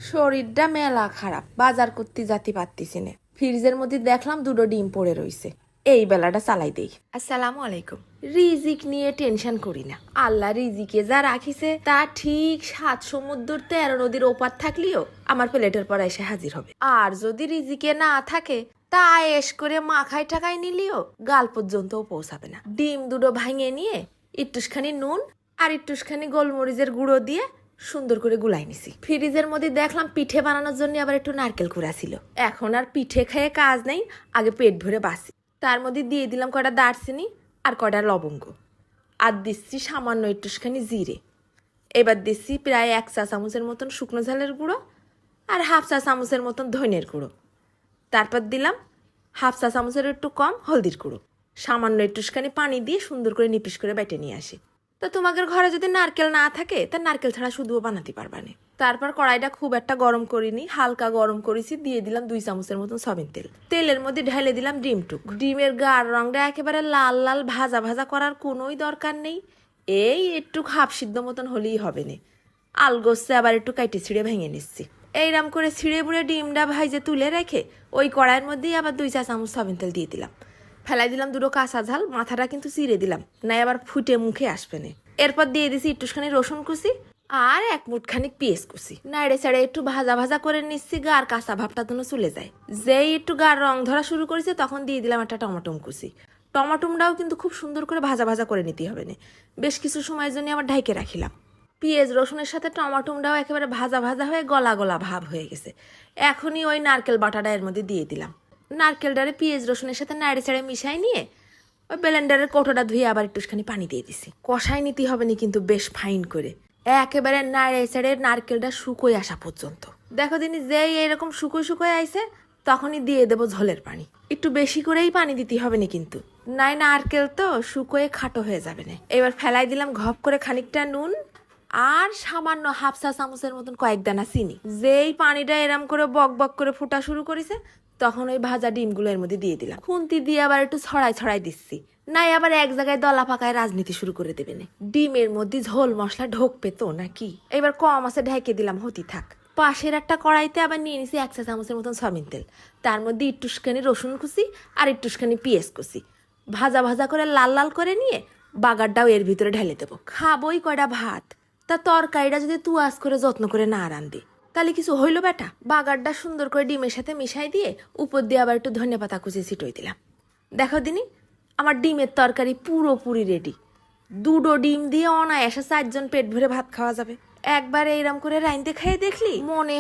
শরীরটা মেলা খারাপ, বাজার করতে যাতে পারতেছি না। ফ্রিজের মধ্যে দেখলাম দুটো ডিম পড়ে রইছে, এই বেলাটা চালাই দেই। আসসালামু আলাইকুম। রিজিক নিয়ে টেনশন করি না, আল্লাহ রিজিকে যা রাখিছে তা ঠিক 7 সমুদ্র 13 নদীর ওপার থাকলেও আমার প্লেটের পর এসে হাজির হবে। আর যদি রিজিকে না থাকে তা আয়েশ করে মাখায় টাকায় নিলেও গাল পর্যন্তও পৌঁছাবে না। ডিম দুটো ভাঙিয়ে নিয়ে একটুখানি নুন আর একটুখানি গোলমরিচের গুঁড়ো দিয়ে সুন্দর করে গুলাই নিছি। ফ্রিজের মধ্যে দেখলাম পিঠে বানানোর জন্য আবার একটু নারকেল কুড়া ছিল। এখন আর পিঠে খেয়ে কাজ নেই, আগে পেট ভরে বাসি। তার মধ্যে দিয়ে দিলাম কটা দারচিনি আর কটা লবঙ্গ, আর দিচ্ছি সামান্য একটুখানি জিরে। এবার দিচ্ছি প্রায় 1 চা চামচের মতন শুকনো ঝালের গুঁড়ো আর 1/2 চা চামচের মতন ধনের গুঁড়ো। তারপর দিলাম 1/2 চা চামচের একটু কম হলদির গুঁড়ো। সামান্য একটুখানি পানি দিয়ে সুন্দর করে নিপিস করে বেটে নিয়ে আসি। তো তোমাদের ঘরে যদি নারকেল না থাকে তা নারকেল ছাড়া শুধুও বানাতে পারবা না। তারপর কড়াইটা খুব একটা গরম করিনি, হালকা গরম করেছি। দিয়ে দিলাম 2 চামচের মতন সয়াবিন তেল। তেলের মধ্যে ঢেলে দিলাম ডিমটুক। ডিমের গাঢ় রংটা একেবারে লাল লাল ভাজা ভাজা করার কোনোই দরকার নেই, এই একটু হাফ সিদ্ধ মতন হলেই হবে না। আলগোসে আবার একটু কাইটে ছিঁড়ে ভেঙে নিচ্ছি। এইরকম করে ছিঁড়ে বুড়ে ডিমটা ভাইজে তুলে রেখে ওই কড়াইয়ের মধ্যেই আবার 2 চা চামচ সয়াবিন তেল দিয়ে দিলাম। ফেলাই দিলাম দুটো কাঁচা ঝাল, মাথাটা কিন্তু চিড়ে দিলাম, নাই আবার ফুটে মুখে আসবে না। এরপর দিয়ে দিছি একটুখানি রসুন কুচি আর 1 মুঠখানি পেঁয়াজ কুচি। নাড়ে চাড়ে একটু ভাজা ভাজা করে নিচ্ছি, গার কাঁচা ভাবটা যেন চলে যায়। যেই একটু গার রং ধরা শুরু করেছে তখন দিয়ে দিলাম একটা টমাটম কুচি। টমাটমটাও কিন্তু খুব সুন্দর করে ভাজা ভাজা করে নিতে হবে না, বেশ কিছু সময়ের জন্য আবার ঢাইকে রাখিলাম। পেঁয়াজ রসুনের সাথে টমাটমটাও একেবারে ভাজা ভাজা হয়ে গলা গলা ভাব হয়ে গেছে। এখনই ওই নারকেল বাটাটা এর মধ্যে দিয়ে দিলাম। নারকেলটারে পেঁয়াজ রসুনের সাথে নাড়ে চাড়ে মিশাই নিয়ে ওই ব্লেন্ডারের কৌটোটা ধুয়ে আবার একটুখানি পানি দিয়ে দিছি। কষাই নিতে হবে না কিন্তু বেশ ফাইন করে, একেবারে নাড়ে চাড়ে নারকেলটা শুকোয় আসা পর্যন্ত। দেখো দিনই যেই এরকম শুকোয় আইছে তখনই দিয়ে দেবো ঝোলের পানি। একটু বেশি করেই পানি দিতে হবে না কিন্তু, নাই নারকেল তো শুকোয় খাটো হয়ে যাবে না। এবার ফেলাই দিলাম ঘপ করে খানিকটা নুন আর সামান্য 1/2 চা চামচের মতন কয়েক দানা চিনি। যেই পানিটা এরম করে বক বক করে ফুটা শুরু করেছে তখন ওই ভাজা ডিমগুলো এর মধ্যে দিয়ে দিলাম। খুন্তি দিয়ে আবার একটু ছড়াই দিচ্ছি, নাই আবার এক জায়গায় দলা পাকায় রাজনীতি শুরু করে দেবে না। ডিমের মধ্যে ঝোল মশলা ঢোকবে তো নাকি। এবার কম আছে ঢেকে দিলাম, হতি থাক। পাশের একটা কড়াইতে আবার নিয়ে নিছি 1 চা চামচের মতন সয়াবিন তেল। তার মধ্যে একটুখানি রসুন কুচি আর একটুখানি পেঁয়াজ কুচি ভাজা ভাজা করে লাল লাল করে নিয়ে বাগারটাও এর ভিতরে ঢেলে দেবো। খাবোই কয়টা ভাত, তা তরকারিটা যদি তুয়াজ করে যত্ন করে না রান্ধি তাহলে কিছু হইলো বেটা। বাগারটা সুন্দর করে ডিমের সাথে মিশাই দিয়ে উপর দিয়ে আবার একটু ধনে পাতা কুচি ছিটোই দিলাম। দেখো দিনি আমার ডিমের তরকারি পুরোপুরি রেডি। 2টো ডিম দিয়ে অনায়াসে 4 জন পেট ভরে ভাত খাওয়া যাবে। একবার এইরকম করে রাইন্দে খেয়ে দেখলি মনে